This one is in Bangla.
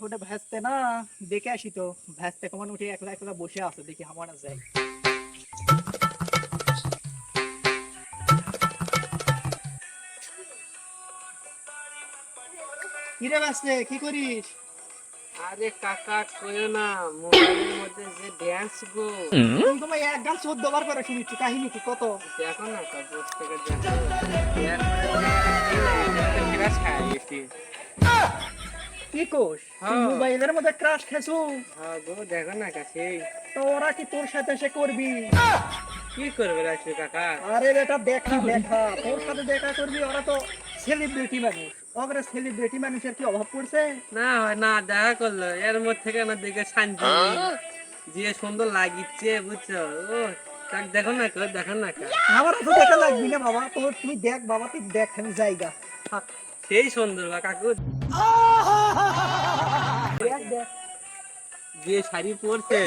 ওটা ভ্যাসতে না, দেখে আসি তো। ভ্যাসতে কেমন উঠে একলা একলা বসে আছে, দেখি আমার না যায়। কিরে ভ্যাসতে, কি করিস? আরে কাকা কইও না, মোবাইলের মধ্যে যে ড্যান্স গো। তুমি তোমার এক গান 14 বার করে শুনেছি, কাহিনী কি কত? দেখো না কাপড় থেকে দেখো, ক্রাশ খাই গেছি। কি কোষ? তুই হ্যাঁ। মোবাইলের মধ্যে ক্রাশ খেছু? হ্যাঁ গো, দেখো না কাছে তো ওরা কি তোর সাথে সে করবি? কি করবে রাখছো কাকা? আরে বেটা, দেখা দেখা তোর সাথে দেখা করবি, ওরা তো সেলিব্রিটি মানুষ। ওরা সেলিব্রিটি মানুষের কি অভাব পড়ছে? না হয় না, দেখা করলো এর মধ্যে থেকে না দেখে শান্তি যে সুন্দর লাগিচ্ছে, বুঝছো? ও তাক দেখো না কেউ, দেখো না কা আমার তো দেখা লাগবি না বাবা, তোর তুই দেখ বাবা, তুই দেখ আমি জায়গা থাক। সেই সুন্দর বা কাকু, দেখ দেখ। যে শাড়ি পরছে